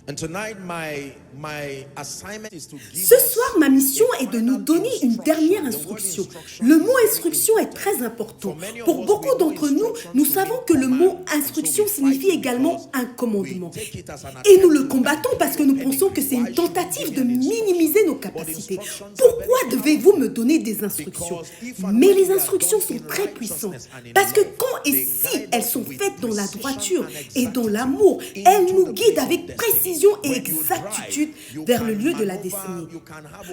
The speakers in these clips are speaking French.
Ce soir, ma mission est de nous donner une dernière instruction. Le mot instruction est très important. Pour beaucoup d'entre nous, nous savons que le mot instruction signifie également un commandement. Et nous le combattons parce que nous pensons que c'est une tentative de minimiser nos capacités. Pourquoi devez-vous me donner des instructions? Mais les instructions sont très puissantes. Parce que quand et si elles sont faites dans la droiture et dans l'amour, elles nous guident avec précision et exactitude vers le lieu de la destinée.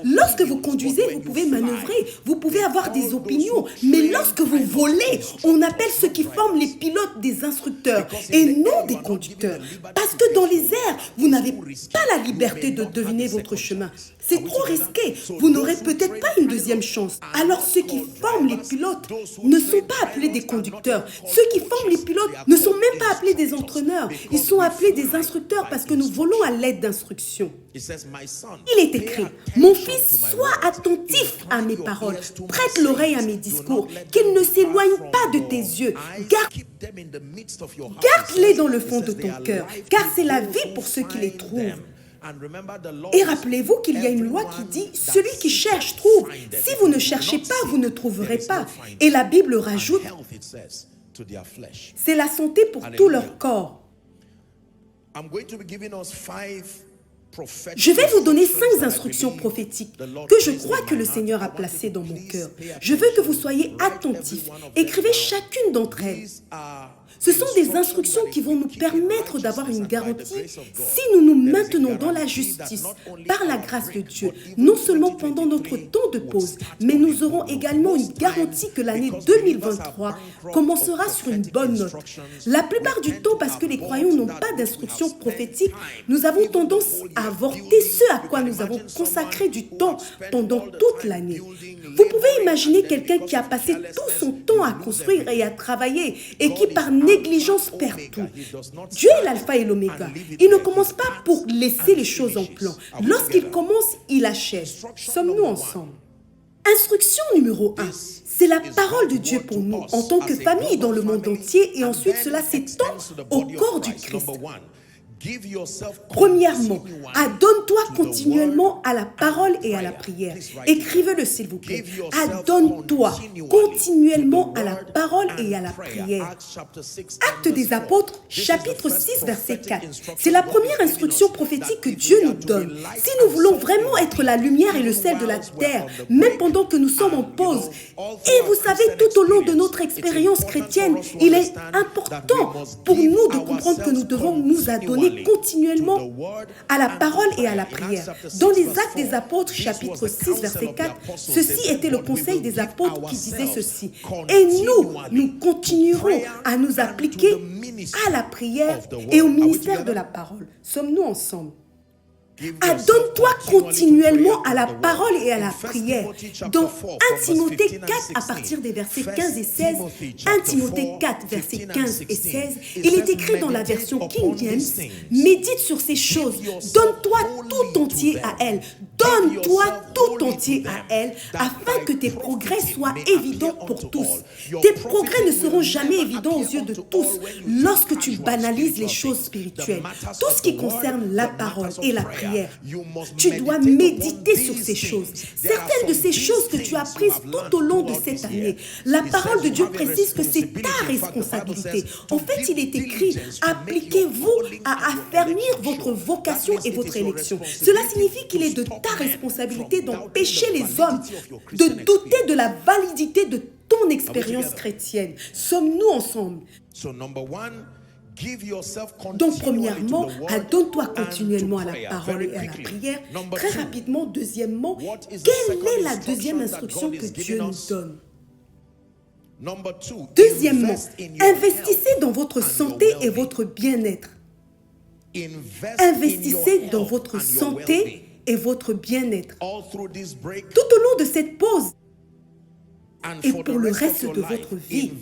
Lorsque vous conduisez, vous pouvez manœuvrer, vous pouvez avoir des opinions, mais lorsque vous volez, on appelle ceux qui forment les pilotes des instructeurs et non des conducteurs. Parce que dans les airs, vous n'avez pas la liberté de deviner votre chemin. C'est trop risqué. Vous n'aurez peut-être pas une deuxième chance. Alors ceux qui forment les pilotes ne sont pas appelés des conducteurs. Ceux qui forment les pilotes ne sont même pas appelés des entraîneurs. Ils sont appelés des instructeurs parce que nous volons à l'aide d'instructions. Il est écrit, « Mon fils, sois attentif à mes paroles, prête l'oreille à mes discours, qu'ils ne s'éloignent pas de tes yeux. Garde-les dans le fond de ton cœur, car c'est la vie pour ceux qui les trouvent. » Et rappelez-vous qu'il y a une loi qui dit « Celui qui cherche trouve. Si vous ne cherchez pas, vous ne trouverez pas. » Et la Bible rajoute « C'est la santé pour tout leur corps. » Je vais vous donner 5 instructions prophétiques que je crois que le Seigneur a placées dans mon cœur. Je veux que vous soyez attentifs. Écrivez chacune d'entre elles. Ce sont des instructions qui vont nous permettre d'avoir une garantie si nous nous maintenons dans la justice par la grâce de Dieu, non seulement pendant notre temps de pause, mais nous aurons également une garantie que l'année 2023 commencera sur une bonne note. La plupart du temps, parce que les croyants n'ont pas d'instructions prophétiques, nous avons tendance à avorter ce à quoi nous avons consacré du temps pendant toute l'année. Vous pouvez imaginer quelqu'un qui a passé tout son temps à construire et à travailler et qui par négligence perd tout. Dieu est l'alpha et l'oméga. Il ne commence pas pour laisser les choses en plan. Lorsqu'il commence, il achève. Sommes-nous ensemble? Instruction numéro 1. C'est la parole de Dieu pour nous en tant que famille dans le monde entier et ensuite cela s'étend au corps du Christ. Premièrement, adonne-toi continuellement à la parole et à la prière. Écrivez-le s'il vous plaît. Adonne-toi continuellement à la parole et à la prière. Actes des Apôtres, chapitre 6, verset 4. C'est la première instruction prophétique que Dieu nous donne. Si nous voulons vraiment être la lumière et le sel de la terre, même pendant que nous sommes en pause, et vous savez, tout au long de notre expérience chrétienne, il est important pour nous de comprendre que nous devons nous adonner continuellement à la parole et à la prière. Dans les Actes des Apôtres, chapitre 6, verset 4, ceci était le conseil des apôtres qui disait ceci. Et nous continuerons à nous appliquer à la prière et au ministère de la parole. Sommes-nous ensemble? Adonne-toi continuellement à la parole et à la prière. Dans 1 Timothée 4, à partir des versets 15 et 16, 1 Timothée 4, versets 15 et 16, il est écrit dans la version King James, « Médite sur ces choses, donne-toi tout entier à elles, donne-toi tout entier à elles, afin que tes progrès soient évidents pour tous. » Tes progrès ne seront jamais évidents aux yeux de tous lorsque tu banalises les choses spirituelles. Tout ce qui concerne la parole et la prière, tu dois méditer sur ces choses. Certaines de ces choses que tu as prises tout au long de cette année, la parole de Dieu précise que c'est ta responsabilité. En fait, il est écrit, appliquez-vous à affermir votre vocation et votre élection. Cela signifie qu'il est de ta responsabilité d'empêcher les hommes de douter de la validité de ton expérience chrétienne. Sommes-nous ensemble? Donc, premièrement, adonne-toi continuellement à la parole et à la prière. Très rapidement, deuxièmement, quelle est la deuxième instruction que Dieu nous donne? Deuxièmement, investissez dans votre santé et votre bien-être. Investissez dans votre santé et votre bien-être. Tout au long de cette pause, et pour le reste de votre vie,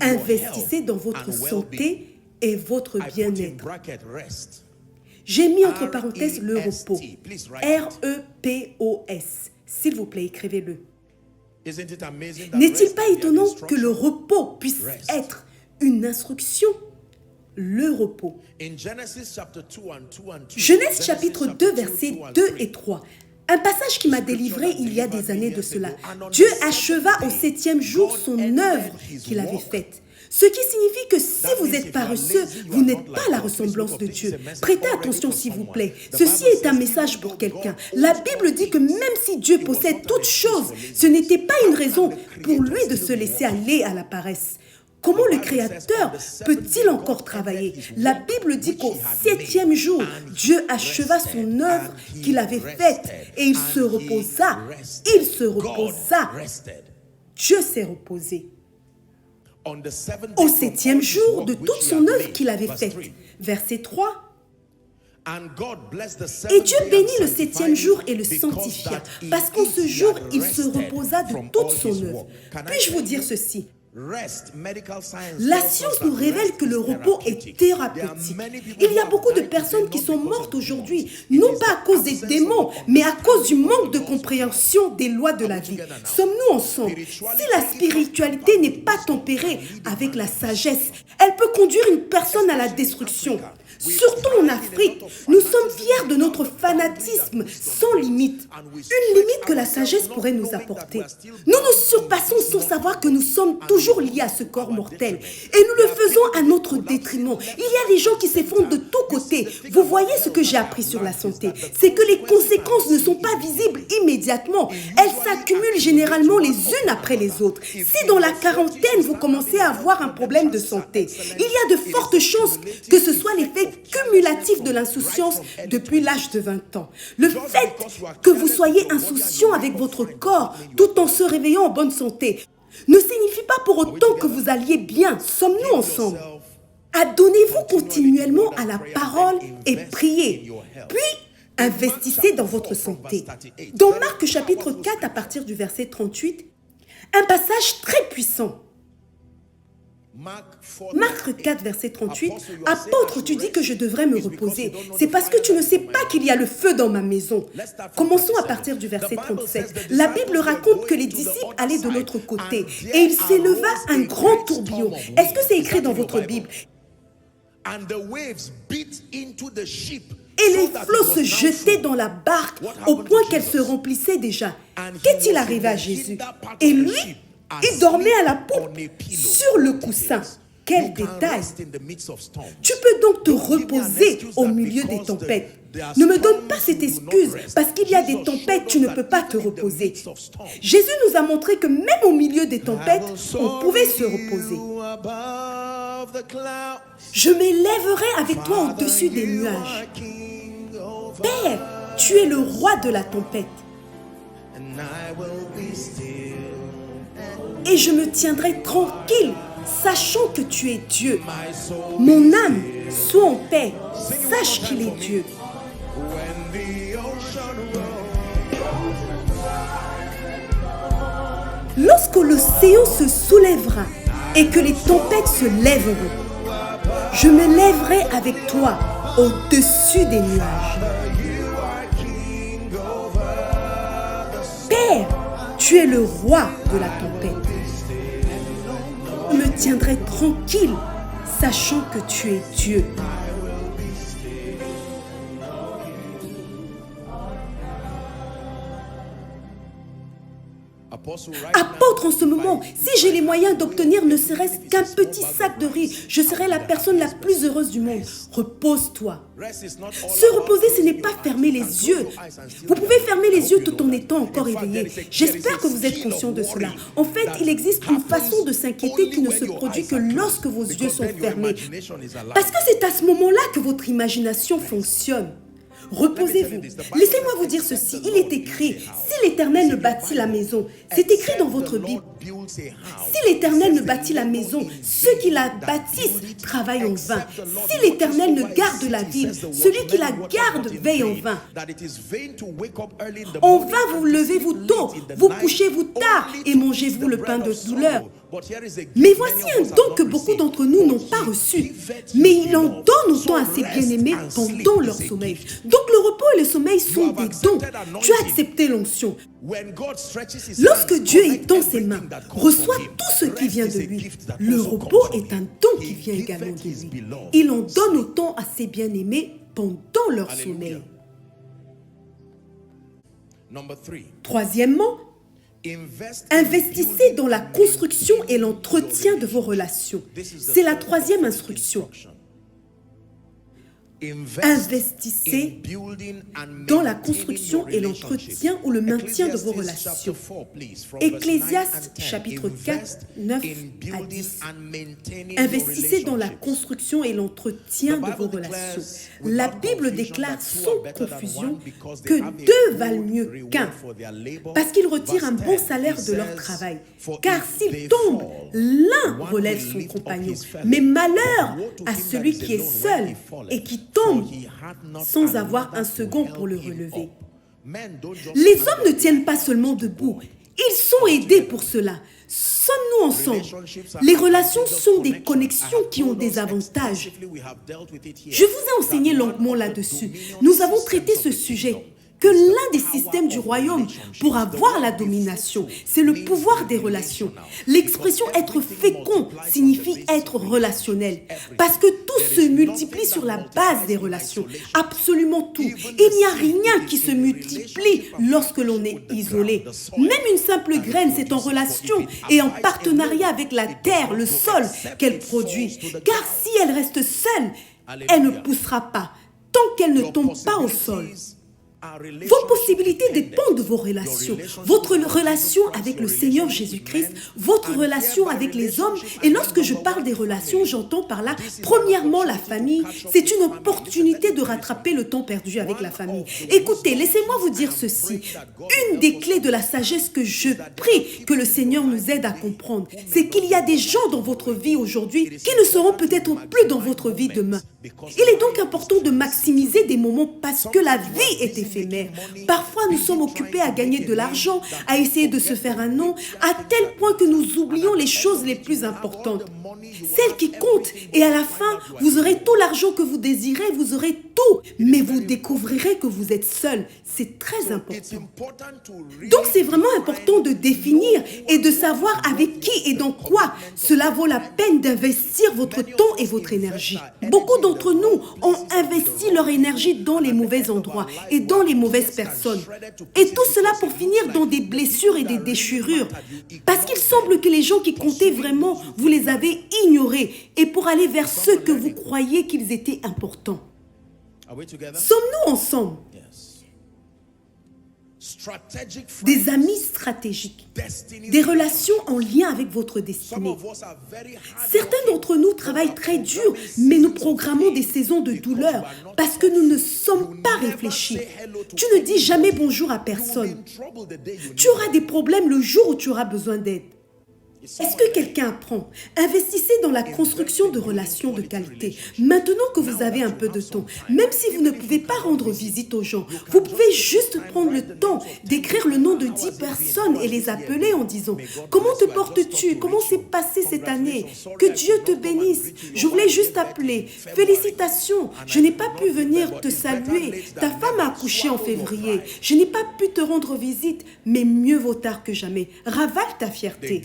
investissez dans votre santé et votre bien-être. J'ai mis entre parenthèses le repos. R-E-P-O-S. S'il vous plaît, écrivez-le. N'est-il pas étonnant que le repos puisse être une instruction? le repos. Genèse Genèse chapitre 2, versets 2 et 3. Un passage qui m'a délivré il y a des années de cela. Dieu acheva au 7e jour son œuvre qu'il avait faite. Ce qui signifie que si vous êtes paresseux, vous n'êtes pas la ressemblance de Dieu. Prêtez attention s'il vous plaît. Ceci est un message pour quelqu'un. La Bible dit que même si Dieu possède toutes choses, ce n'était pas une raison pour lui de se laisser aller à la paresse. Comment le Créateur peut-il encore travailler? La Bible dit qu'au 7e jour, Dieu acheva son œuvre qu'il avait faite et il se reposa. Il se reposa. Dieu s'est reposé au 7e jour de toute son œuvre qu'il avait faite. Verset 3. Et Dieu bénit le 7e jour et le sanctifia, parce qu'en ce jour, il se reposa de toute son œuvre. Puis-je vous dire ceci? La science nous révèle que le repos est thérapeutique. Il y a beaucoup de personnes qui sont mortes aujourd'hui, non pas à cause des démons, mais à cause du manque de compréhension des lois de la vie. Sommes-nous ensemble? Si la spiritualité n'est pas tempérée avec la sagesse, elle peut conduire une personne à la destruction. Surtout en Afrique, nous sommes fiers de notre fanatisme sans limite. Une limite que la sagesse pourrait nous apporter. Nous nous surpassons sans savoir que nous sommes toujours liés à ce corps mortel. Et nous le faisons à notre détriment. Il y a des gens qui s'effondrent de tous côtés. Vous voyez ce que j'ai appris sur la santé? C'est que les conséquences ne sont pas visibles immédiatement. Elles s'accumulent généralement les unes après les autres. Si dans la quarantaine, vous commencez à avoir un problème de santé, il y a de fortes chances que ce soit l'effet cumulatif de l'insouciance depuis l'âge de 20 ans. Le fait que vous soyez insouciant avec votre corps tout en se réveillant en bonne santé ne signifie pas pour autant que vous alliez bien. Sommes-nous ensemble? Adonnez-vous continuellement à la parole et priez. Puis, investissez dans votre santé. Dans Marc chapitre 4 à partir du verset 38, un passage très puissant. Marc 4, verset 38, « Apôtre, tu dis que je devrais me reposer. C'est parce que tu ne sais pas qu'il y a le feu dans ma maison. » Commençons à partir du verset 37. La Bible raconte que les disciples allaient de l'autre côté et il s'éleva un grand tourbillon. Est-ce que c'est écrit dans votre Bible? Et les flots se jetaient dans la barque au point qu'elle se remplissait déjà. Qu'est-il arrivé à Jésus? Et lui, il dormait à la poupe sur le coussin. Quel détail! Tu peux donc te reposer au milieu des tempêtes. Ne me donne pas cette excuse, parce qu'il y a des tempêtes, tu ne peux pas te reposer. Jésus nous a montré que même au milieu des tempêtes, on pouvait se reposer. Je m'élèverai avec toi au-dessus des nuages. Père, tu es le roi de la tempête. Et je me tiendrai tranquille, sachant que tu es Dieu. Mon âme, sois en paix, sache qu'il est Dieu. Lorsque l'océan se soulèvera et que les tempêtes se lèveront, je me lèverai avec toi au-dessus des nuages. Père, tu es le roi de la tempête. Je me tiendrai tranquille, sachant que tu es Dieu. Apôtre, en ce moment, si j'ai les moyens d'obtenir ne serait-ce qu'un petit sac de riz, je serai la personne la plus heureuse du monde. Repose-toi. Se reposer, ce n'est pas fermer les yeux. Vous pouvez fermer les yeux tout en étant encore éveillé. J'espère que vous êtes conscient de cela. En fait, il existe une façon de s'inquiéter qui ne se produit que lorsque vos yeux sont fermés. Parce que c'est à ce moment-là que votre imagination fonctionne. Reposez-vous. Laissez-moi vous dire ceci. Il est écrit, si l'Éternel ne bâtit la maison, c'est écrit dans votre Bible. Si l'Éternel ne bâtit la maison, ceux qui la bâtissent travaillent en vain. Si l'Éternel ne garde la ville, celui qui la garde veille en vain. En vain vous levez-vous tôt, vous couchez-vous tard et mangez-vous le pain de douleur. Mais voici un don que beaucoup d'entre nous n'ont pas reçu. Mais il en donne autant à ses bien-aimés pendant leur sommeil. Donc le repos et le sommeil sont des dons. Tu as accepté l'onction. Lorsque Dieu étend ses mains, reçoit tout ce qui vient de lui. Le repos est un don qui vient également de lui. Il en donne autant à ses bien-aimés pendant leur sommeil. Troisièmement, investissez dans la construction et l'entretien de vos relations. C'est la troisième instruction. Investissez dans la construction et l'entretien ou le maintien de vos relations. Ecclésiaste chapitre 4, 9 à 10. Investissez dans la construction et l'entretien de vos relations. La Bible déclare sans confusion que deux valent mieux qu'un, parce qu'ils retirent un bon salaire de leur travail. Car s'ils tombent, l'un relève son compagnon. Mais malheur à celui qui est seul et qui tombe sans avoir un second pour le relever. Les hommes ne tiennent pas seulement debout, ils sont aidés pour cela. Sommes-nous ensemble? Les relations sont des connexions qui ont des avantages. Je vous ai enseigné longuement là-dessus. Nous avons traité ce sujet. Que l'un des systèmes du royaume pour avoir la domination, c'est le pouvoir des relations. L'expression être fécond signifie être relationnel. Parce que tout se multiplie sur la base des relations. Absolument tout. Il n'y a rien qui se multiplie lorsque l'on est isolé. Même une simple graine, c'est en relation et en partenariat avec la terre, le sol qu'elle produit. Car si elle reste seule, elle ne poussera pas tant qu'elle ne tombe pas au sol. Vos possibilités dépendent de vos relations. Votre relation avec le Seigneur Jésus-Christ, votre relation avec les hommes. Et lorsque je parle des relations, j'entends par là, premièrement, la famille. C'est une opportunité de rattraper le temps perdu avec la famille. Écoutez, laissez-moi vous dire ceci. Une des clés de la sagesse que je prie que le Seigneur nous aide à comprendre, c'est qu'il y a des gens dans votre vie aujourd'hui qui ne seront peut-être plus dans votre vie demain. Il est donc important de maximiser des moments parce que la vie est éphémère. Parfois, nous sommes occupés à gagner de l'argent, à essayer de se faire un nom, à tel point que nous oublions les choses les plus importantes. Celles qui comptent. Et à la fin, vous aurez tout l'argent que vous désirez, vous aurez tout. Mais vous découvrirez que vous êtes seul. C'est très important. Donc, c'est vraiment important de définir et de savoir avec qui et dans quoi cela vaut la peine d'investir votre temps et votre énergie. Beaucoup d'entre nous ont investi leur énergie dans les mauvais endroits et dans les mauvaises personnes. Et tout cela pour finir dans des blessures et des déchirures. Parce qu'il semble que les gens qui comptaient vraiment, vous les avez ignorés et pour aller vers ceux que vous croyiez qu'ils étaient importants. Sommes-nous ensemble? Des amis stratégiques, des relations en lien avec votre destinée. Certains d'entre nous travaillent très dur, mais nous programmons des saisons de douleur parce que nous ne sommes pas réfléchis. Tu ne dis jamais bonjour à personne. Tu auras des problèmes le jour où tu auras besoin d'aide. Est-ce que quelqu'un apprend? Investissez dans la construction de relations de qualité. Maintenant que vous avez un peu de temps, même si vous ne pouvez pas rendre visite aux gens, vous pouvez juste prendre le temps d'écrire le nom de 10 personnes et les appeler en disant « Comment te portes-tu? Comment s'est passé cette année? Que Dieu te bénisse. Je voulais juste appeler. Félicitations. Je n'ai pas pu venir te saluer. Ta femme a accouché en février. Je n'ai pas pu te rendre visite, mais mieux vaut tard que jamais. Ravale ta fierté. »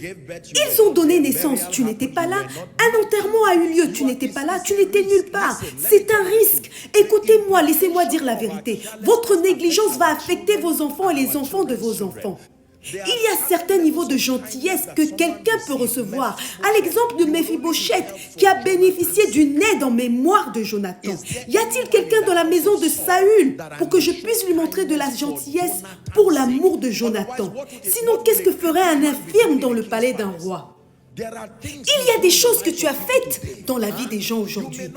Ils ont donné naissance, tu n'étais pas là. Un enterrement a eu lieu, tu n'étais pas là, tu n'étais nulle part. C'est un risque. Écoutez-moi, laissez-moi dire la vérité. Votre négligence va affecter vos enfants et les enfants de vos enfants. Il y a certains niveaux de gentillesse que quelqu'un peut recevoir. À l'exemple de Méphibosheth, qui a bénéficié d'une aide en mémoire de Jonathan. Y a-t-il quelqu'un dans la maison de Saül pour que je puisse lui montrer de la gentillesse pour l'amour de Jonathan? Sinon, qu'est-ce que ferait un infirme dans le palais d'un roi? Il y a des choses que tu as faites dans la vie des gens aujourd'hui.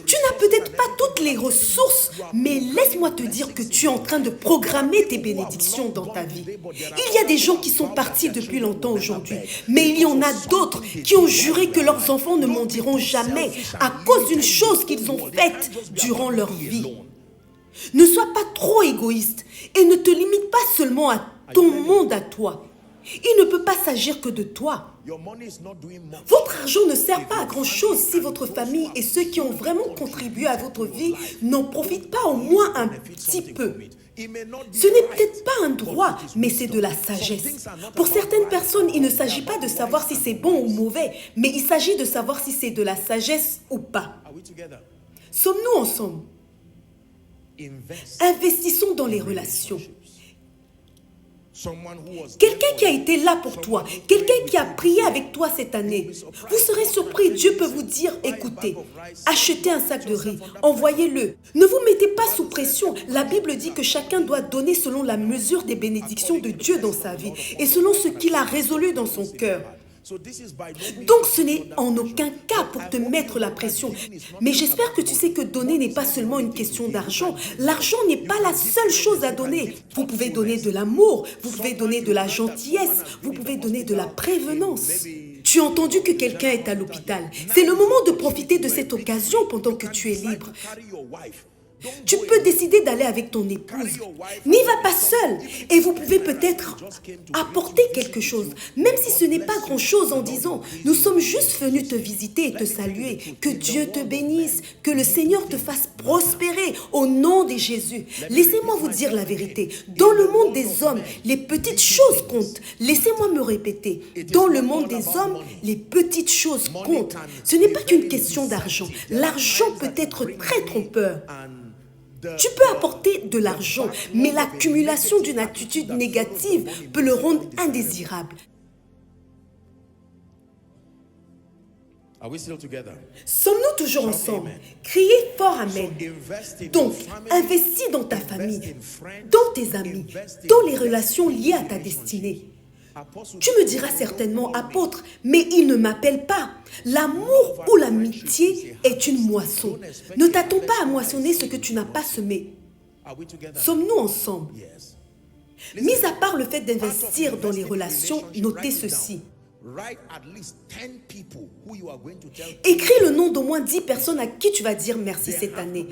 Tu n'as peut-être pas toutes les ressources, mais laisse-moi te dire que tu es en train de programmer tes bénédictions dans ta vie. Il y a des gens qui sont partis depuis longtemps aujourd'hui, mais il y en a d'autres qui ont juré que leurs enfants ne mendiront jamais à cause d'une chose qu'ils ont faite durant leur vie. Ne sois pas trop égoïste et ne te limite pas seulement à ton monde à toi. Il ne peut pas s'agir que de toi. Votre argent ne sert pas à grand-chose si votre famille et ceux qui ont vraiment contribué à votre vie n'en profitent pas au moins un petit peu. Ce n'est peut-être pas un droit, mais c'est de la sagesse. Pour certaines personnes, il ne s'agit pas de savoir si c'est bon ou mauvais, mais il s'agit de savoir si c'est de la sagesse ou pas. Sommes-nous ensemble? Investissons dans les relations. Quelqu'un qui a été là pour toi, quelqu'un qui a prié avec toi cette année. Vous serez surpris, Dieu peut vous dire, écoutez, achetez un sac de riz, envoyez-le. Ne vous mettez pas sous pression. La Bible dit que chacun doit donner selon la mesure des bénédictions de Dieu dans sa vie et selon ce qu'il a résolu dans son cœur. Donc ce n'est en aucun cas pour te mettre la pression. Mais j'espère que tu sais que donner n'est pas seulement une question d'argent. L'argent n'est pas la seule chose à donner. Vous pouvez donner de l'amour, vous pouvez donner de la gentillesse, vous pouvez donner de la prévenance. Tu as entendu que quelqu'un est à l'hôpital. C'est le moment de profiter de cette occasion pendant que tu es libre. Tu peux décider d'aller avec ton épouse. N'y va pas seul. Et vous pouvez peut-être apporter quelque chose, même si ce n'est pas grand-chose en disant « Nous sommes juste venus te visiter et te saluer. Que Dieu te bénisse, que le Seigneur te fasse prospérer au nom de Jésus. » Laissez-moi vous dire la vérité. Dans le monde des hommes, les petites choses comptent. Laissez-moi me répéter. Dans le monde des hommes, les petites choses comptent. Ce n'est pas qu'une question d'argent. L'argent peut être très trompeur. Tu peux apporter de l'argent, mais l'accumulation d'une attitude négative peut le rendre indésirable. Sommes-nous toujours ensemble? Criez fort Amen. Donc, investis dans ta famille, dans tes amis, dans les relations liées à ta destinée. Tu me diras certainement, apôtre, mais il ne m'appelle pas. L'amour ou l'amitié est une moisson. Ne t'attends pas à moissonner ce que tu n'as pas semé. Sommes-nous ensemble? Mis à part le fait d'investir dans les relations, notez ceci. Écris le nom d'au moins 10 personnes à qui tu vas dire merci cette année.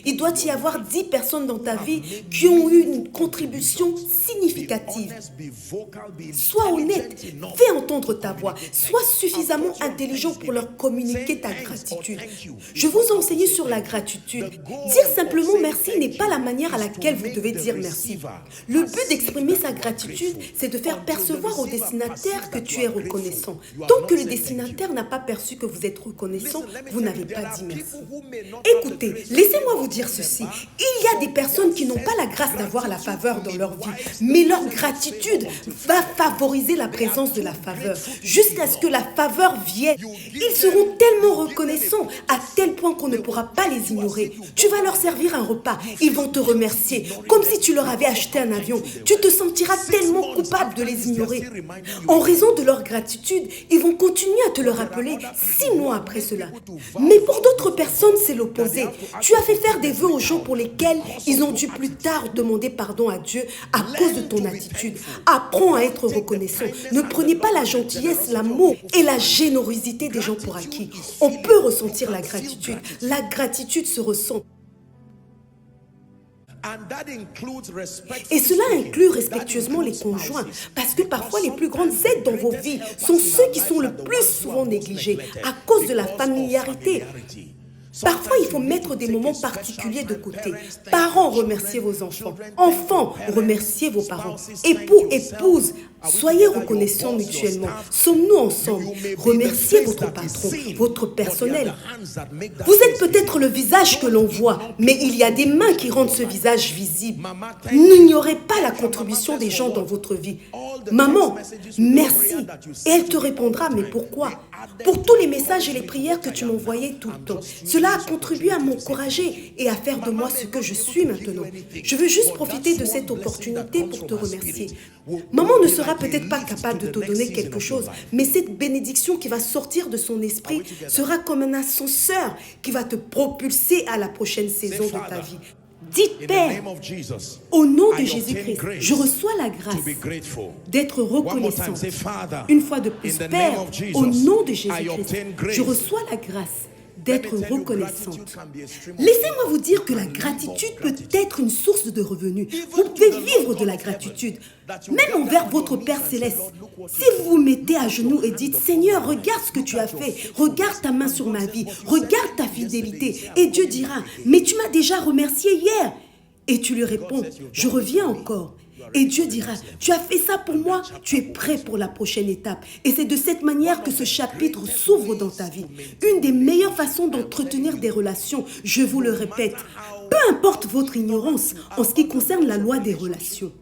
Il doit y avoir 10 personnes dans ta vie qui ont eu une contribution significative. Sois honnête, fais entendre ta voix, sois suffisamment intelligent pour leur communiquer ta gratitude. Je vous ai enseigné sur la gratitude. Dire simplement merci n'est pas la manière à laquelle vous devez dire merci. Le but d'exprimer sa gratitude, c'est de faire percevoir au destinataire que tu es reconnaissant. Tant que le destinataire n'a pas perçu que vous êtes reconnaissant, vous n'avez pas dit merci. Écoutez, laissez-moi vous dire ceci. Il y a des personnes qui n'ont pas la grâce d'avoir la faveur dans leur vie, mais leur gratitude va favoriser la présence de la faveur. Jusqu'à ce que la faveur vienne, ils seront tellement reconnaissants à tel point qu'on ne pourra pas les ignorer. Tu vas leur servir un repas, ils vont te remercier, comme si tu leur avais acheté un avion. Tu te sentiras tellement coupable de les ignorer. En raison de leur gratitude, ils vont continuer à te le rappeler 6 mois après cela. Mais pour d'autres personnes, c'est l'opposé. Tu as fait faire des vœux aux gens pour lesquels ils ont dû plus tard demander pardon à Dieu à cause de ton attitude. Apprends à être reconnaissant. Ne prenez pas la gentillesse, l'amour et la générosité des gens pour acquis. On peut ressentir la gratitude. La gratitude se ressent. Et cela inclut respectueusement les conjoints, parce que parfois les plus grandes aides dans vos vies sont ceux qui sont le plus souvent négligés à cause de la familiarité. Parfois, il faut mettre des moments particuliers de côté. Parents, remerciez vos enfants. Enfants, remerciez vos parents. Époux, épouses, soyez reconnaissants mutuellement. Sommes-nous ensemble? Remerciez votre patron, votre personnel. Vous êtes peut-être le visage que l'on voit, mais il y a des mains qui rendent ce visage visible. N'ignorez pas la contribution des gens dans votre vie. Maman, merci. Et elle te répondra, mais pourquoi? Pour tous les messages et les prières que tu m'envoyais tout le temps. Cela a contribué à m'encourager et à faire de moi ce que je suis maintenant. Je veux juste profiter de cette opportunité pour te remercier. Maman ne sera peut-être pas capable de te donner quelque chose, mais cette bénédiction qui va sortir de son esprit sera comme un ascenseur qui va te propulser à la prochaine saison de ta vie. Dites, Père, au nom de Jésus-Christ, je reçois la grâce d'être reconnaissant. Une fois de plus, Père, au nom de Jésus-Christ, je reçois la grâce d'être reconnaissante. Laissez-moi vous dire que la gratitude peut être une source de revenus. Vous pouvez vivre de la gratitude, même envers votre Père Céleste. Si vous vous mettez à genoux et dites, Seigneur, regarde ce que tu as fait, regarde ta main sur ma vie, regarde ta fidélité. Et Dieu dira, mais tu m'as déjà remercié hier. Et tu lui réponds, je reviens encore. Et Dieu dira, tu as fait ça pour moi, tu es prêt pour la prochaine étape. Et c'est de cette manière que ce chapitre s'ouvre dans ta vie. Une des meilleures façons d'entretenir des relations, je vous le répète, peu importe votre ignorance en ce qui concerne la loi des relations,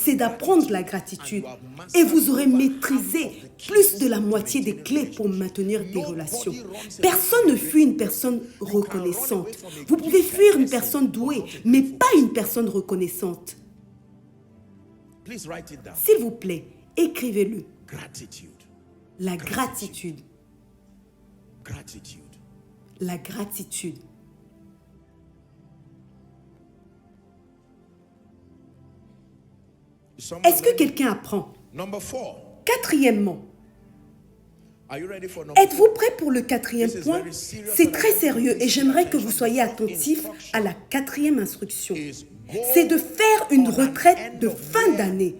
c'est d'apprendre la gratitude. Et vous aurez maîtrisé plus de la moitié des clés pour maintenir des relations. Personne ne fuit une personne reconnaissante. Vous pouvez fuir une personne douée, mais pas une personne reconnaissante. S'il vous plaît, écrivez-le. La gratitude. La gratitude. Est-ce que quelqu'un apprend? Quatrièmement, êtes-vous prêt pour le quatrième point? C'est très sérieux et j'aimerais que vous soyez attentifs à la quatrième instruction. C'est de faire une retraite de fin d'année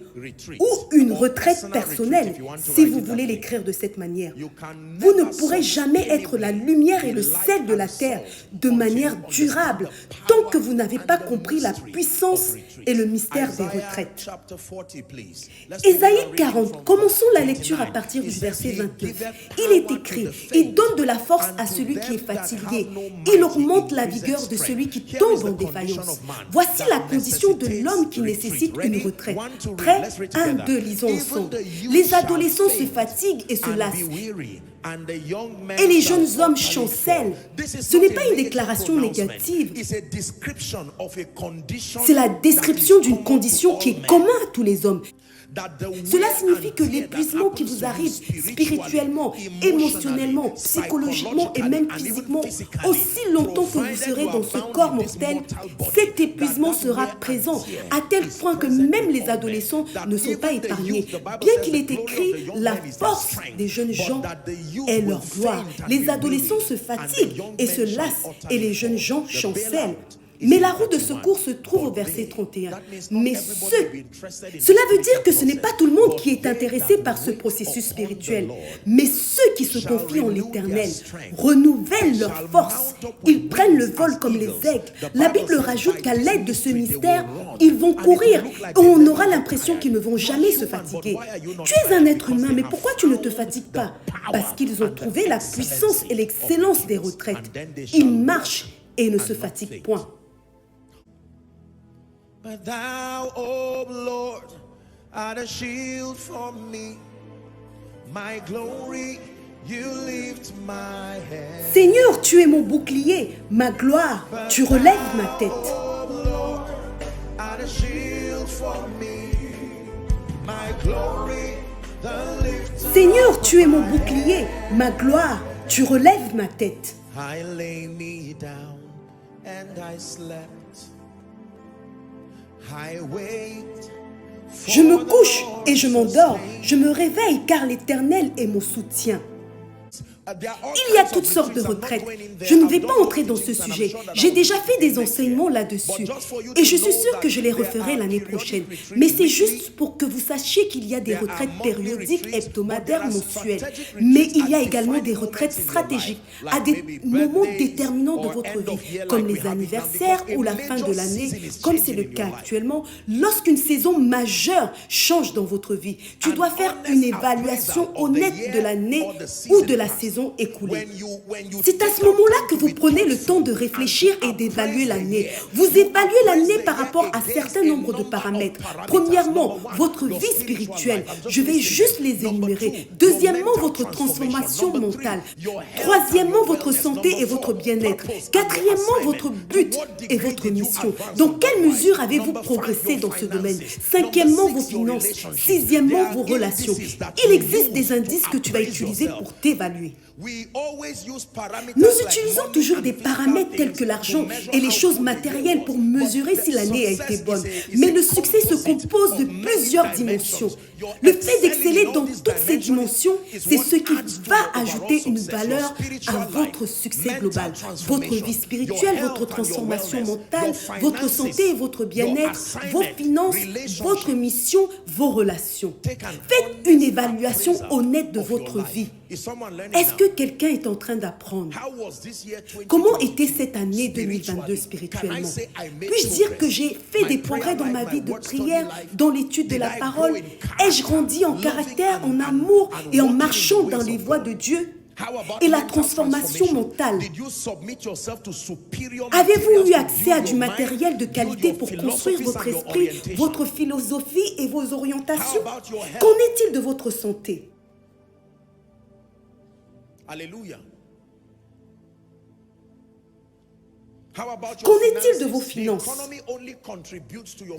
ou une retraite personnelle, si vous voulez l'écrire de cette manière. Vous ne pourrez jamais être la lumière et le sel de la terre de manière durable tant que vous n'avez pas compris la puissance et le mystère des retraites. Ésaïe 40, commençons la lecture à partir du verset 29. Il est écrit, il donne de la force à celui qui est fatigué, il augmente la vigueur de celui qui tombe en défaillance. Voici la condition de l'homme qui nécessite une retraite. Prêt? 1, 2, lisons ensemble. Les adolescents se fatiguent et se lassent. Et les jeunes hommes chancellent. Ce n'est pas une déclaration négative. C'est la description d'une condition qui est commune à tous les hommes. Cela signifie que l'épuisement qui vous arrive spirituellement, émotionnellement, psychologiquement et même physiquement, aussi longtemps que vous serez dans ce corps mortel, cet épuisement sera présent à tel point que même les adolescents ne sont pas épargnés. Bien qu'il est écrit, la force des jeunes gens est leur gloire. Les adolescents se fatiguent et se lassent et les jeunes gens chancellent. Mais la roue de secours se trouve au verset 31. Mais cela veut dire que ce n'est pas tout le monde qui est intéressé par ce processus spirituel. Mais ceux qui se confient en l'Éternel renouvellent leur force. Ils prennent le vol comme les aigles. La Bible rajoute qu'à l'aide de ce mystère, ils vont courir. Et on aura l'impression qu'ils ne vont jamais se fatiguer. Tu es un être humain, mais pourquoi tu ne te fatigues pas? Parce qu'ils ont trouvé la puissance et l'excellence des retraites. Ils marchent et ne se fatiguent point. But thou, O Lord, art a shield for me, my glory, you lift my head. Seigneur, tu es mon bouclier, ma gloire, tu relèves ma tête. O Lord, art a shield for me, my glory, the lift. Seigneur, tu es mon bouclier, ma gloire, tu relèves ma tête. I lay me down and I slept. Je me couche et je m'endors. Je me réveille car l'Éternel est mon soutien. Il y a toutes sortes de retraites. Je ne vais pas entrer dans ce sujet. J'ai déjà fait des enseignements là-dessus. Et je suis sûre que je les referai l'année prochaine. Mais c'est juste pour que vous sachiez qu'il y a des retraites périodiques, hebdomadaires, mensuelles. Mais il y a également des retraites stratégiques à des moments déterminants de votre vie, comme les anniversaires ou la fin de l'année, comme c'est le cas actuellement. Lorsqu'une saison majeure change dans votre vie, tu dois faire une évaluation honnête de l'année ou de la saison écoulée. C'est à ce moment-là que vous prenez le temps de réfléchir et d'évaluer l'année. Vous évaluez l'année par rapport à certains nombres de paramètres. Premièrement, votre vie spirituelle. Je vais juste les énumérer. Deuxièmement, votre transformation mentale. Troisièmement, votre santé et votre bien-être. Quatrièmement, votre but et votre mission. Dans quelle mesure avez-vous progressé dans ce domaine? Cinquièmement, vos finances. Sixièmement, vos relations. Il existe des indices que tu vas utiliser pour t'évaluer. Nous utilisons toujours des paramètres tels que l'argent et les choses matérielles pour mesurer si l'année a été bonne. Mais le succès se compose de plusieurs dimensions. Le fait d'exceller dans toutes ces dimensions, c'est ce qui va ajouter une valeur à votre succès global. Votre vie spirituelle, votre transformation mentale, votre santé et votre bien-être, vos finances, votre mission, vos relations. Faites une évaluation honnête de votre vie. Est-ce que quelqu'un est en train d'apprendre? Comment était cette année 2022 spirituellement? Puis-je dire que j'ai fait des progrès dans ma vie de prière, dans l'étude de la parole? Ai-je grandi en caractère, en amour et en marchant dans les voies de Dieu? Et la transformation mentale. Avez-vous eu accès à du matériel de qualité pour construire votre esprit, votre philosophie et vos orientations? Qu'en est-il de votre santé? Alléluia. Qu'en est-il de vos finances?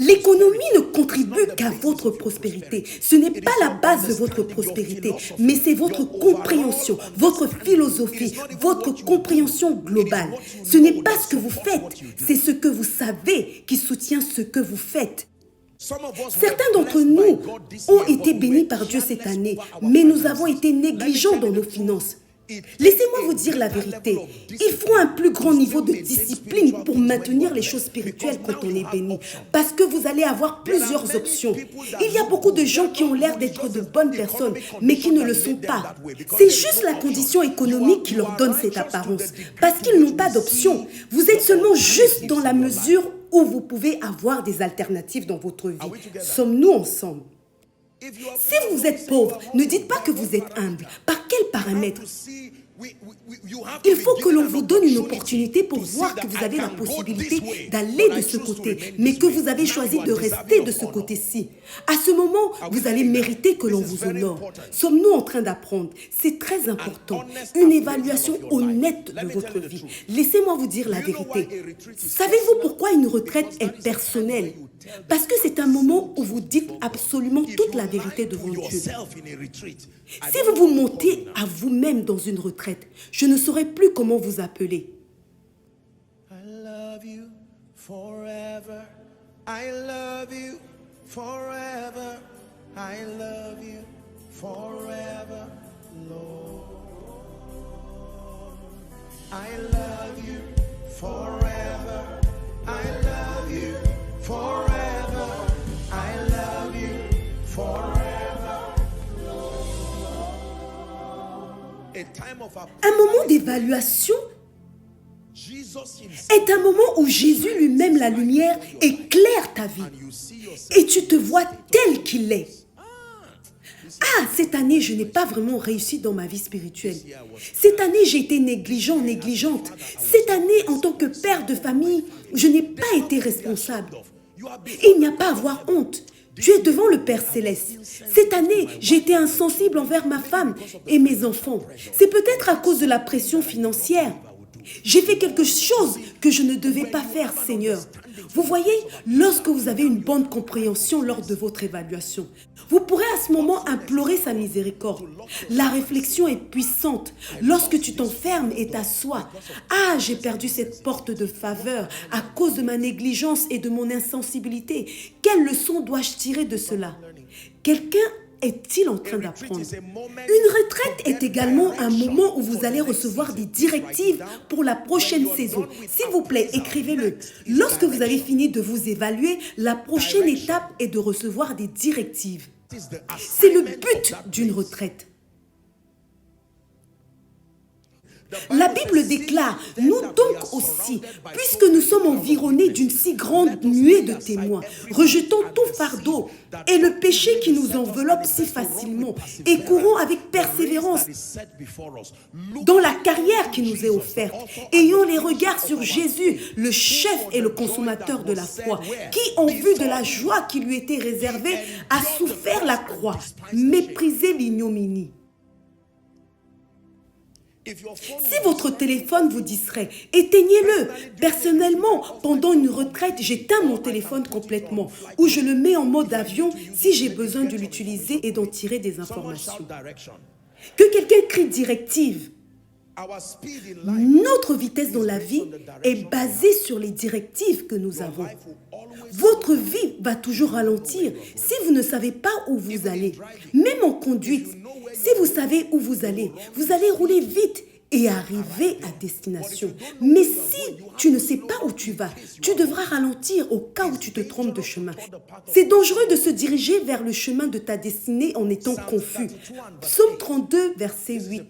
L'économie ne contribue qu'à votre prospérité. Ce n'est pas la base de votre prospérité, mais c'est votre compréhension, votre philosophie, votre compréhension globale. Ce n'est pas ce que vous faites, c'est ce que vous savez qui soutient ce que vous faites. Certains d'entre nous ont été bénis par Dieu cette année, mais nous avons été négligents dans nos finances. Laissez-moi vous dire la vérité. Il faut un plus grand niveau de discipline pour maintenir les choses spirituelles quand on est béni. Parce que vous allez avoir plusieurs options. Il y a beaucoup de gens qui ont l'air d'être de bonnes personnes, mais qui ne le sont pas. C'est juste la condition économique qui leur donne cette apparence. Parce qu'ils n'ont pas d'option. Vous êtes seulement juste dans la mesure où vous pouvez avoir des alternatives dans votre vie. Sommes-nous ensemble? Si vous êtes pauvre, ne dites pas que vous êtes humble. Par quel paramètre? Il faut que l'on vous donne une opportunité pour voir que vous avez la possibilité d'aller de ce côté, mais que vous avez choisi de rester de ce côté-ci. À ce moment, vous allez mériter que l'on vous honore. Sommes-nous en train d'apprendre? C'est très important. Une évaluation honnête de votre vie. Laissez-moi vous dire la vérité. Savez-vous pourquoi une retraite est personnelle? Parce que c'est un moment où vous dites absolument toute la vérité devant Dieu. Si vous vous montez à vous-même dans une retraite, je ne saurais plus comment vous appeler. I love you forever. I love you forever. I love you forever, Lord. I love you forever. I love you forever. I love you forever. Un moment d'évaluation est un moment où Jésus lui-même, la lumière, éclaire ta vie. Et tu te vois tel qu'il est. Ah, cette année, je n'ai pas vraiment réussi dans ma vie spirituelle. Cette année, j'ai été négligent, négligente. Cette année, en tant que père de famille, je n'ai pas été responsable. Il n'y a pas à avoir honte. Tu es devant le Père Céleste. Cette année, j'ai été insensible envers ma femme et mes enfants. C'est peut-être à cause de la pression financière. J'ai fait quelque chose que je ne devais pas faire, Seigneur. Vous voyez, lorsque vous avez une bonne compréhension lors de votre évaluation, vous pourrez à ce moment implorer sa miséricorde. La réflexion est puissante. Lorsque tu t'enfermes et t'assois, « Ah, j'ai perdu cette porte de faveur à cause de ma négligence et de mon insensibilité. Quelle leçon dois-je tirer de cela ?» Quelqu'un est-il en train d'apprendre? Une retraite est également un moment où vous allez recevoir des directives pour la prochaine saison. S'il vous plaît, écrivez-le. Lorsque vous avez fini de vous évaluer, la prochaine étape est de recevoir des directives. C'est le but d'une retraite. La Bible déclare, nous donc aussi, puisque nous sommes environnés d'une si grande nuée de témoins, rejetons tout fardeau et le péché qui nous enveloppe si facilement et courons avec persévérance dans la carrière qui nous est offerte. Ayons les regards sur Jésus, le chef et le consommateur de la foi, qui, en vue de la joie qui lui était réservée, a souffert la croix, méprisé l'ignominie. Si votre téléphone vous distrait, éteignez-le. Personnellement, pendant une retraite, j'éteins mon téléphone complètement ou je le mets en mode avion si j'ai besoin de l'utiliser et d'en tirer des informations. Que quelqu'un crie directive. Notre vitesse dans la vie est basée sur les directives que nous avons. Votre vie va toujours ralentir si vous ne savez pas où vous allez. Même en conduite, si vous savez où vous allez rouler vite et arriver à destination. Mais si tu ne sais pas où tu vas, tu devras ralentir au cas où tu te trompes de chemin. C'est dangereux de se diriger vers le chemin de ta destinée en étant confus. Psaume 32, verset 8.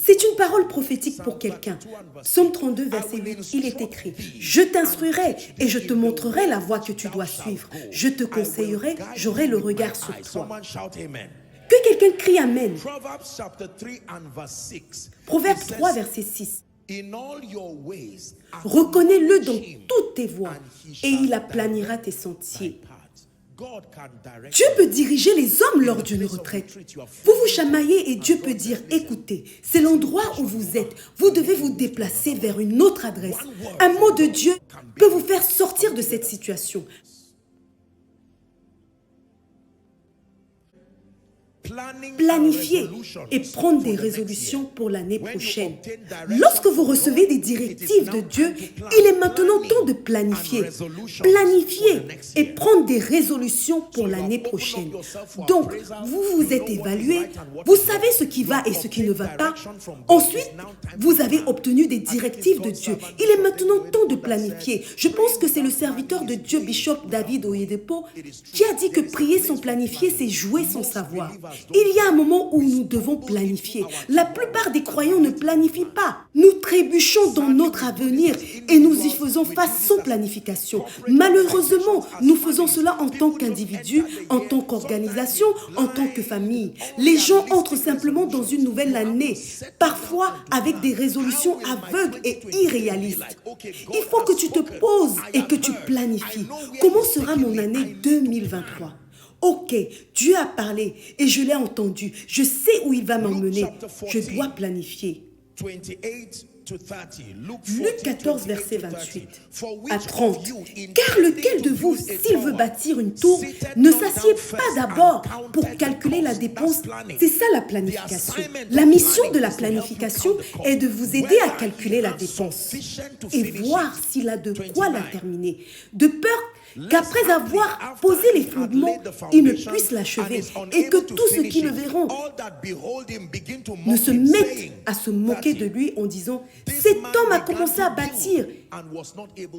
C'est une parole prophétique pour quelqu'un. Psaume 32, verset 8, il est écrit « Je t'instruirai et je te montrerai la voie que tu dois suivre. Je te conseillerai, j'aurai le regard sur toi. » Que quelqu'un crie Amen. Proverbe 3, verset 6. Reconnais-le dans toutes tes voies et il aplanira tes sentiers. Dieu peut diriger les hommes lors d'une retraite. Vous vous chamaillez et Dieu peut dire, écoutez, c'est l'endroit où vous êtes. Vous devez vous déplacer vers une autre adresse. Un mot de Dieu peut vous faire sortir de cette situation. Planifier et prendre des résolutions pour l'année prochaine. Lorsque vous recevez des directives de Dieu, il est maintenant temps de planifier. Planifier et prendre des résolutions pour l'année prochaine. Donc, vous vous êtes évalué, vous savez ce qui va et ce qui ne va pas. Ensuite, vous avez obtenu des directives de Dieu. Il est maintenant temps de planifier. Je pense que c'est le serviteur de Dieu, Bishop David Oyedepo, qui a dit que prier sans planifier, c'est jouer sans savoir. Il y a un moment où nous devons planifier. La plupart des croyants ne planifient pas. Nous trébuchons dans notre avenir et nous y faisons face sans planification. Malheureusement, nous faisons cela en tant qu'individu, en tant qu'organisation, en tant que famille. Les gens entrent simplement dans une nouvelle année, parfois avec des résolutions aveugles et irréalistes. Il faut que tu te poses et que tu planifies. Comment sera mon année 2023 ? Ok, Dieu a parlé et je l'ai entendu. Je sais où il va m'emmener. Je dois planifier. Luc 14, verset 28 à 30. Car lequel de vous, s'il veut bâtir une tour, ne s'assied pas d'abord pour calculer la dépense? C'est ça la planification. La mission de la planification est de vous aider à calculer la dépense et voir s'il a de quoi la terminer. De peur qu'après avoir posé les fondements, il ne puisse l'achever et que tous ceux qui le verront ne se mettent à se moquer de lui en disant « Cet homme a commencé à bâtir,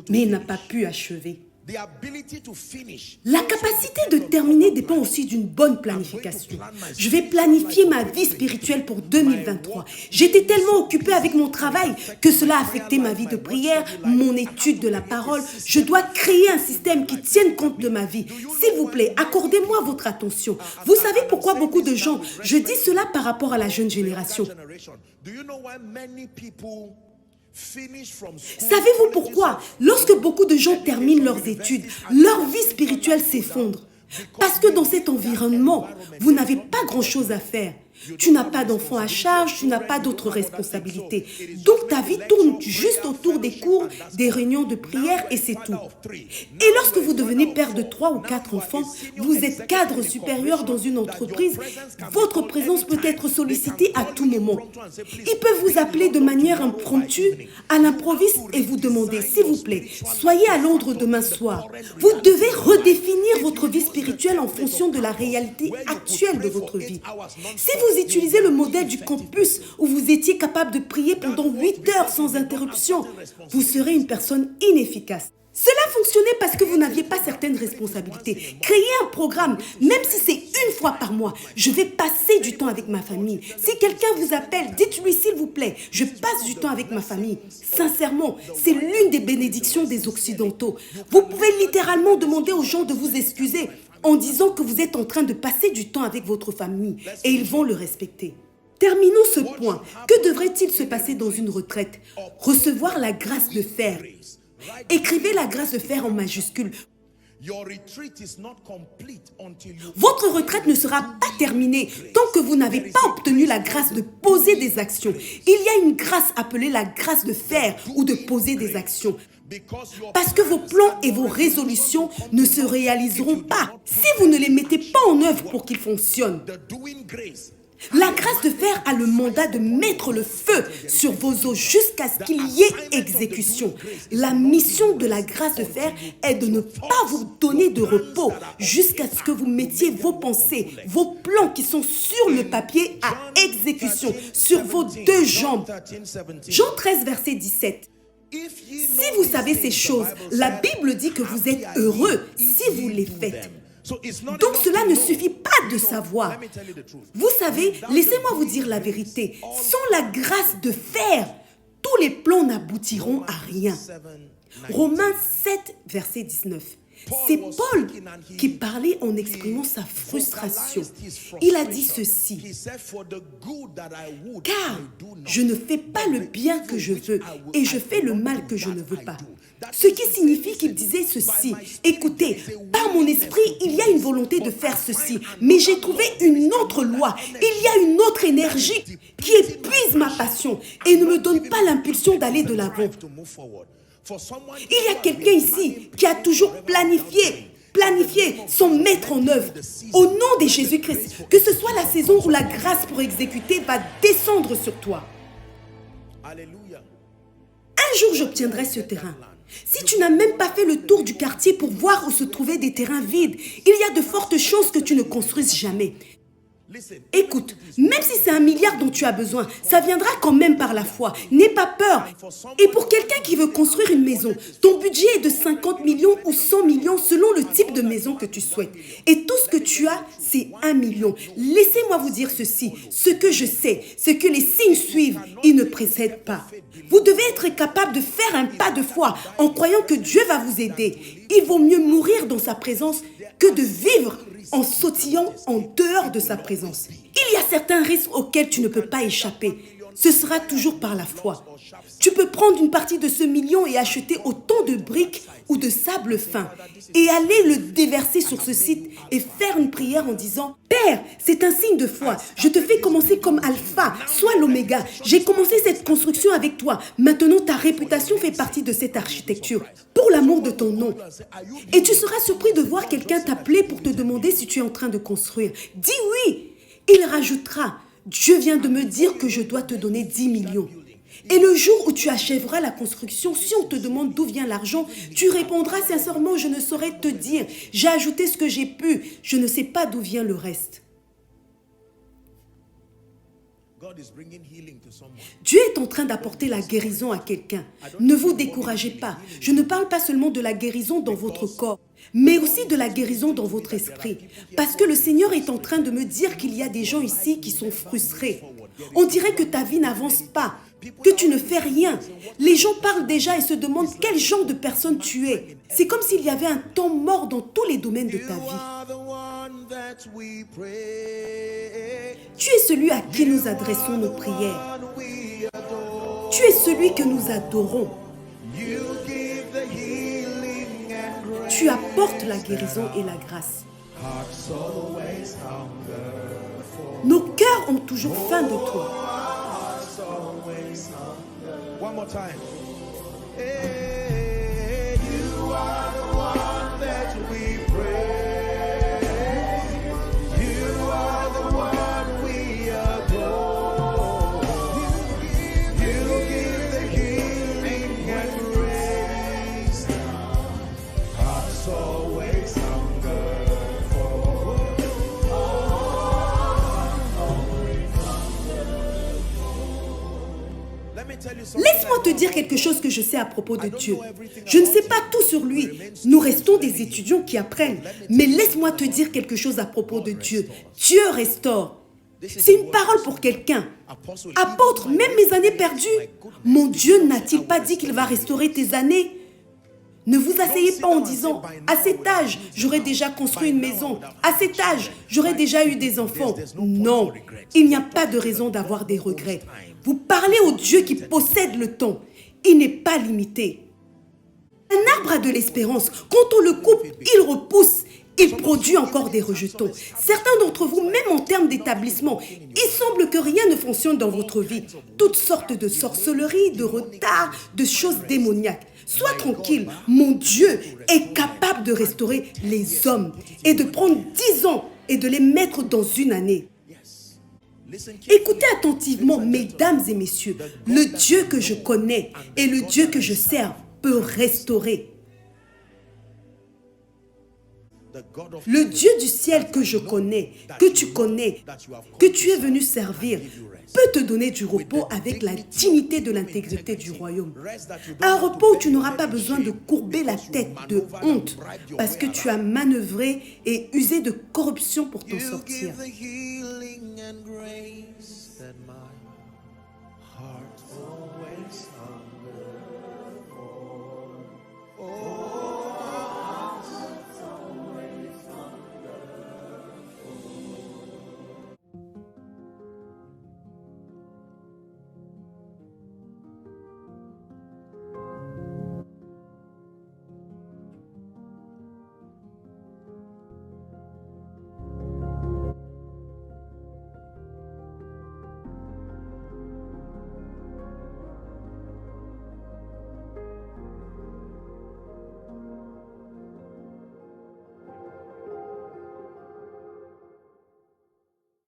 mais il n'a pas pu achever. » La capacité de terminer dépend aussi d'une bonne planification. Je vais planifier ma vie spirituelle pour 2023. J'étais tellement occupée avec mon travail que cela a affecté ma vie de prière, mon étude de la parole. Je dois créer un système qui tienne compte de ma vie. S'il vous plaît, accordez-moi votre attention. Vous savez pourquoi beaucoup de gens, je dis cela par rapport à la jeune génération. Savez-vous pourquoi? Lorsque beaucoup de gens terminent leurs études, leur vie spirituelle s'effondre. Parce que dans cet environnement, vous n'avez pas grand-chose à faire. Tu n'as pas d'enfants à charge, tu n'as pas d'autres responsabilités. Donc ta vie tourne juste autour des cours, des réunions de prière et c'est tout. Et lorsque vous devenez père de 3 ou 4 enfants, vous êtes cadre supérieur dans une entreprise, votre présence peut être sollicitée à tout moment. Ils peuvent vous appeler de manière impromptue, à l'improviste et vous demander, s'il vous plaît, soyez à Londres demain soir. Vous devez redéfinir votre vie spirituelle en fonction de la réalité actuelle de votre vie. Si vous utilisez le modèle du campus où vous étiez capable de prier pendant 8 heures sans interruption, vous serez une personne inefficace. Cela fonctionnait parce que vous n'aviez pas certaines responsabilités. Créez un programme, même si c'est une fois par mois. Je vais passer du temps avec ma famille. Si quelqu'un vous appelle, dites-lui s'il vous plaît, je passe du temps avec ma famille. Sincèrement, c'est l'une des bénédictions des Occidentaux. Vous pouvez littéralement demander aux gens de vous excuser en disant que vous êtes en train de passer du temps avec votre famille et ils vont le respecter. Terminons ce point. Que devrait-il se passer dans une retraite? Recevoir la grâce de faire. Écrivez la grâce de faire en majuscule. Votre retraite ne sera pas terminée tant que vous n'avez pas obtenu la grâce de poser des actions. Il y a une grâce appelée la grâce de faire ou de poser des actions. Parce que vos plans et vos résolutions ne se réaliseront pas si vous ne les mettez pas en œuvre pour qu'ils fonctionnent. La grâce de fer a le mandat de mettre le feu sur vos os jusqu'à ce qu'il y ait exécution. La mission de la grâce de fer est de ne pas vous donner de repos jusqu'à ce que vous mettiez vos pensées, vos plans qui sont sur le papier à exécution, sur vos deux jambes. Jean 13, verset 17. Si vous savez ces choses, la Bible dit que vous êtes heureux si vous les faites. Donc cela ne suffit pas de savoir. Vous savez, laissez-moi vous dire la vérité. Sans la grâce de fer, tous les plans n'aboutiront à rien. Romains 7, verset 19. C'est Paul qui parlait en exprimant sa frustration. Il a dit ceci: « Car je ne fais pas le bien que je veux et je fais le mal que je ne veux pas. » Ce qui signifie qu'il disait ceci: « Écoutez, par mon esprit, il y a une volonté de faire ceci, mais j'ai trouvé une autre loi. Il y a une autre énergie qui épuise ma passion et ne me donne pas l'impulsion d'aller de l'avant. » Il y a quelqu'un ici qui a toujours planifié sans mettre en œuvre. Au nom de Jésus-Christ, que ce soit la saison où la grâce pour exécuter va descendre sur toi. Un jour, j'obtiendrai ce terrain. Si tu n'as même pas fait le tour du quartier pour voir où se trouvaient des terrains vides, il y a de fortes chances que tu ne construises jamais. Écoute, même si c'est 1 milliard dont tu as besoin, ça viendra quand même par la foi. N'aie pas peur. Et pour quelqu'un qui veut construire une maison, ton budget est de 50 millions ou 100 millions selon le type de maison que tu souhaites. Et tout ce que tu as, c'est 1 million. Laissez-moi vous dire ceci. Ce que je sais, c'est que les signes suivent, ils ne précèdent pas. Vous devez être capable de faire un pas de foi en croyant que Dieu va vous aider. Il vaut mieux mourir dans sa présence que de vivre en sautillant en dehors de sa présence. Il y a certains risques auxquels tu ne peux pas échapper. Ce sera toujours par la foi. Tu peux prendre une partie de ce million et acheter autant de briques ou de sable fin et aller le déverser sur ce site et faire une prière en disant: « Père, c'est un signe de foi. Je te fais commencer comme alpha, soit l'oméga. J'ai commencé cette construction avec toi. Maintenant, ta réputation fait partie de cette architecture. Pour l'amour de ton nom. » Et tu seras surpris de voir quelqu'un t'appeler pour te demander si tu es en train de construire. Dis oui. Il rajoutera: « Dieu vient de me dire que je dois te donner 10 millions. » Et le jour où tu achèveras la construction, si on te demande d'où vient l'argent, tu répondras sincèrement: « Je ne saurais te dire. J'ai ajouté ce que j'ai pu. Je ne sais pas d'où vient le reste. » Dieu est en train d'apporter la guérison à quelqu'un. Ne vous découragez pas. Je ne parle pas seulement de la guérison dans votre corps, mais aussi de la guérison dans votre esprit. Parce que le Seigneur est en train de me dire qu'il y a des gens ici qui sont frustrés. On dirait que ta vie n'avance pas, que tu ne fais rien. Les gens parlent déjà et se demandent quel genre de personne tu es. C'est comme s'il y avait un temps mort dans tous les domaines de ta vie. Tu es celui à qui nous adressons nos prières. Tu es celui que nous adorons. Tu apportes la guérison et la grâce. Nos cœurs ont toujours faim de toi. One more time. Hey, you are the one that we praise. You are the one we adore. You give the healing and grace. Hearts always hunger for. Laisse-moi te dire quelque chose que je sais à propos de Dieu. Je ne sais pas tout sur lui. Nous restons des étudiants qui apprennent. Mais laisse-moi te dire quelque chose à propos de Dieu. Dieu restaure. C'est une parole pour quelqu'un. Apôtre, même mes années perdues. Mon Dieu n'a-t-il pas dit qu'il va restaurer tes années? Ne vous asseyez pas en disant: « À cet âge, j'aurais déjà construit une maison. À cet âge, j'aurais déjà eu des enfants. » Non, il n'y a pas de raison d'avoir des regrets. Vous parlez au Dieu qui possède le temps. Il n'est pas limité. Un arbre a de l'espérance. Quand on le coupe, il repousse. Il produit encore des rejetons. Certains d'entre vous, même en termes d'établissement, il semble que rien ne fonctionne dans votre vie. Toutes sortes de sorcelleries, de retards, de choses démoniaques. Sois tranquille, mon Dieu est capable de restaurer les hommes et de prendre 10 ans et de les mettre dans une année. Écoutez attentivement, mesdames et messieurs, le Dieu que je connais et le Dieu que je sers peut restaurer. Le Dieu du ciel que je connais, que tu connais, que tu es venu servir, peut te donner du repos avec la dignité de l'intégrité du royaume. Un repos où tu n'auras pas besoin de courber la tête de honte parce que tu as manœuvré et usé de corruption pour t'en sortir. Oh